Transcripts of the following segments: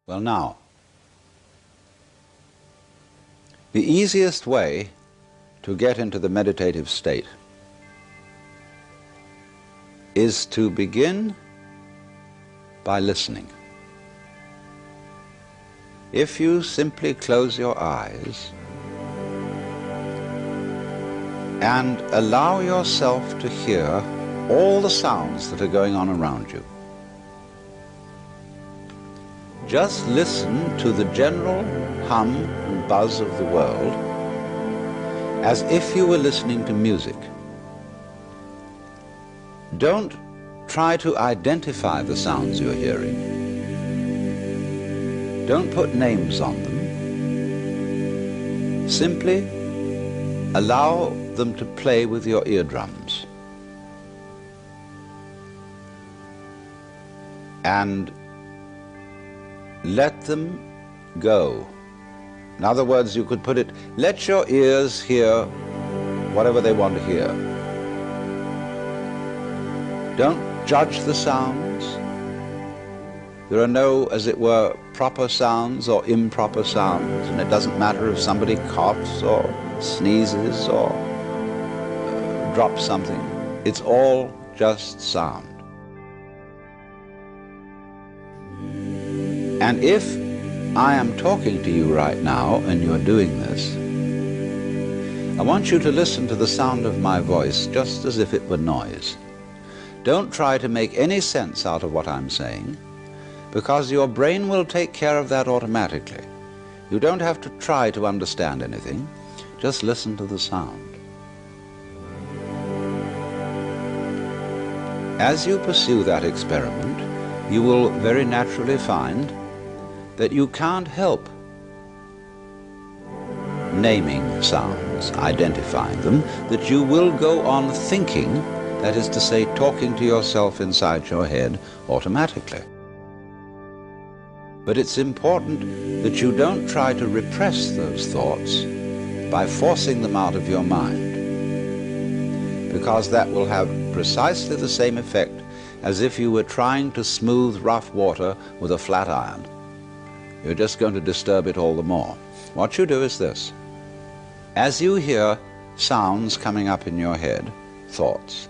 Well, now, the easiest way to get into the meditative state is to begin by listening. If you simply close your eyes and allow yourself to hear all the sounds that are going on around you, just listen to the general hum and buzz of the world as if you were listening to music. Don't try to identify the sounds you're hearing. Don't put names on them. Simply allow them to play with your eardrums. And let them go. In other words, you could put it, let your ears hear whatever they want to hear. Don't judge the sounds. There are no, as it were, proper sounds or improper sounds, and it doesn't matter if somebody coughs or sneezes or drops something. It's all just sound. And if I am talking to you right now and you're doing this, I want you to listen to the sound of my voice just as if it were noise. Don't try to make any sense out of what I'm saying, because your brain will take care of that automatically. You don't have to try to understand anything. Just listen to the sound. As you pursue that experiment, you will very naturally find that you can't help naming sounds, identifying them, that you will go on thinking, that is to say, talking to yourself inside your head automatically. But it's important that you don't try to repress those thoughts by forcing them out of your mind, because that will have precisely the same effect as if you were trying to smooth rough water with a flat iron. You're just going to disturb it all the more. What you do is this. As you hear sounds coming up in your head, thoughts,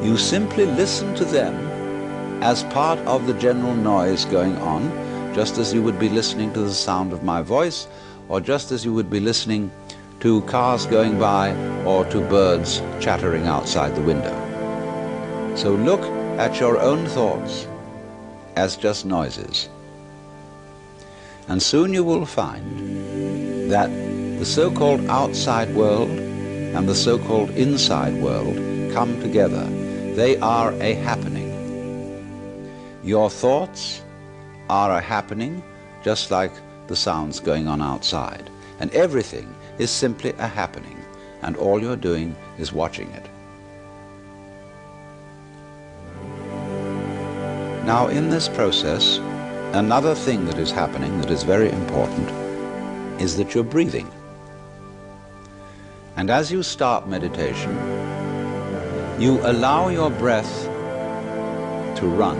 you simply listen to them as part of the general noise going on, just as you would be listening to the sound of my voice, or just as you would be listening to cars going by or to birds chattering outside the window. So look at your own thoughts as just noises. And soon you will find that the so-called outside world and the so-called inside world come together. They are a happening. Your thoughts are a happening, just like the sounds going on outside. And everything is simply a happening, and all you're doing is watching it. Now, in this process, another thing that is happening that is very important is that you're breathing. And as you start meditation, you allow your breath to run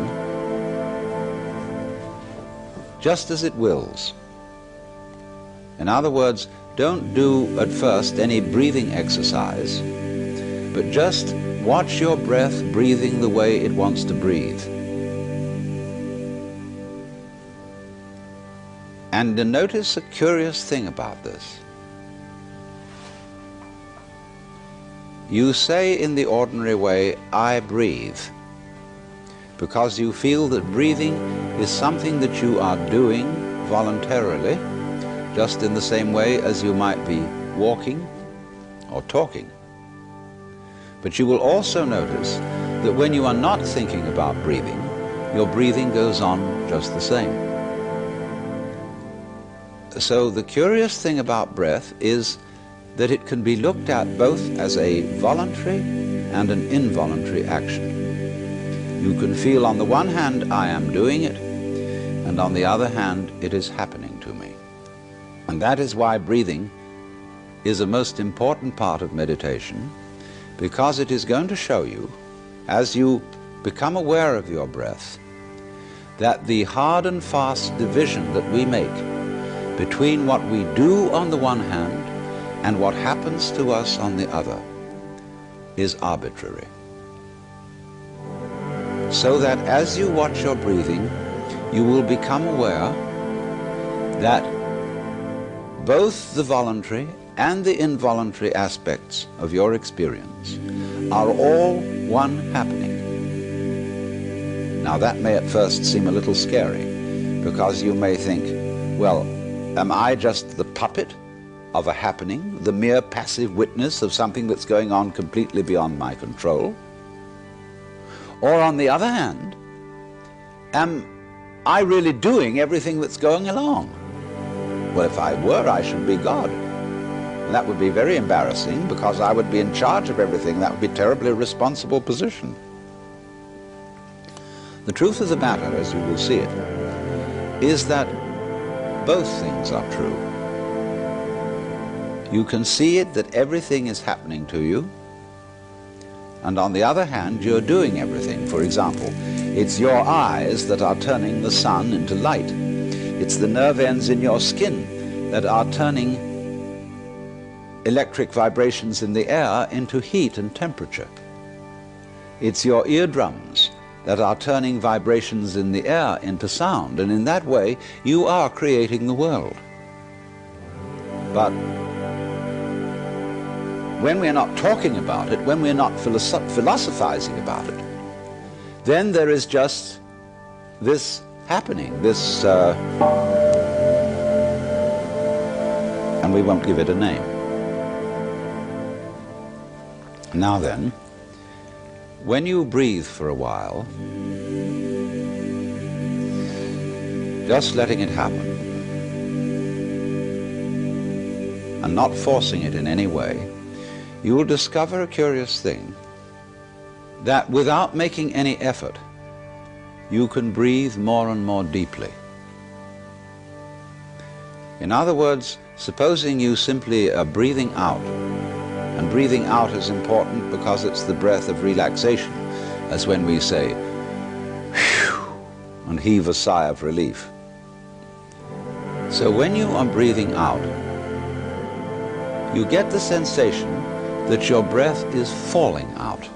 just as it wills. In other words, don't do at first any breathing exercise, but just watch your breath breathing the way it wants to breathe. And notice a curious thing about this. You say in the ordinary way, I breathe, because you feel that breathing is something that you are doing voluntarily, just in the same way as you might be walking or talking. But you will also notice that when you are not thinking about breathing, your breathing goes on just the same. So the curious thing about breath is that it can be looked at both as a voluntary and an involuntary action. You can feel on the one hand, I am doing it, and on the other hand, it is happening to me. And that is why breathing is a most important part of meditation, because it is going to show you, as you become aware of your breath, that the hard and fast division that we make between what we do on the one hand and what happens to us on the other is arbitrary. So that as you watch your breathing, you will become aware that both the voluntary and the involuntary aspects of your experience are all one happening. Now that may at first seem a little scary, because you may think, well, am I just the puppet of a happening, the mere passive witness of something that's going on completely beyond my control? Or on the other hand, am I really doing everything that's going along? Well, if I were, I should be God. And that would be very embarrassing, because I would be in charge of everything. That would be a terribly irresponsible position. The truth of the matter, as you will see it, is that both things are true. You can see it that everything is happening to you, and on the other hand, you're doing everything. For example, it's your eyes that are turning the sun into light. It's the nerve ends in your skin that are turning electric vibrations in the air into heat and temperature. It's your eardrums that are turning vibrations in the air into sound, and in that way you are creating the world. But when we're not talking about it, when we're not philosophizing about it, then there is just this happening, this, and we won't give it a name. Now then, when you breathe for a while, just letting it happen, and not forcing it in any way, you will discover a curious thing, that without making any effort, you can breathe more and more deeply. In other words, supposing you simply are breathing out, and breathing out is important because it's the breath of relaxation, as when we say, whew, and heave a sigh of relief. So when you are breathing out, you get the sensation that your breath is falling out.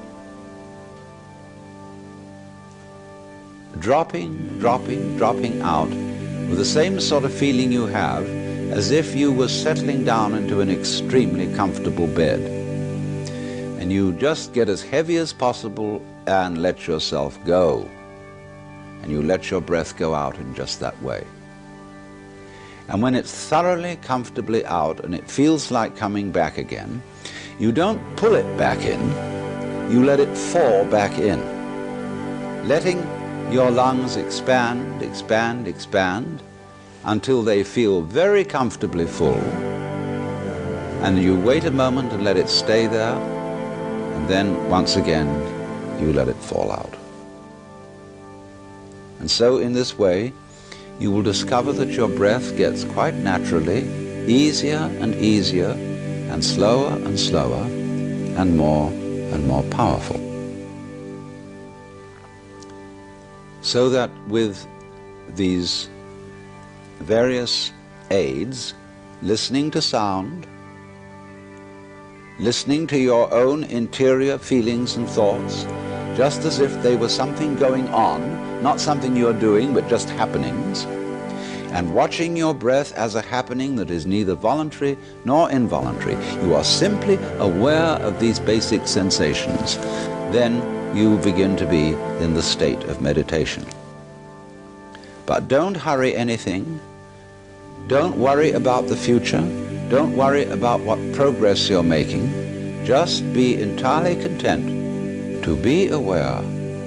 Dropping, dropping, dropping out with the same sort of feeling you have as if you were settling down into an extremely comfortable bed. And you just get as heavy as possible and let yourself go. And you let your breath go out in just that way. And when it's thoroughly, comfortably out and it feels like coming back again, you don't pull it back in, you let it fall back in, letting your lungs expand, expand, expand, until they feel very comfortably full. And you wait a moment and let it stay there, and then once again you let it fall out. And so in this way you will discover that your breath gets quite naturally easier and easier, and slower and slower, and more powerful. So that with these various aids, listening to sound, listening to your own interior feelings and thoughts, just as if they were something going on, not something you're doing, but just happenings, and watching your breath as a happening that is neither voluntary nor involuntary, you are simply aware of these basic sensations, then you begin to be in the state of meditation. But don't hurry anything. Don't worry about the future. Don't worry about what progress you're making. Just be entirely content to be aware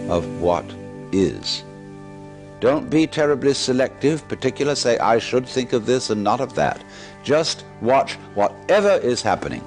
of what is. Don't be terribly selective, particular, say, I should think of this and not of that. Just watch whatever is happening.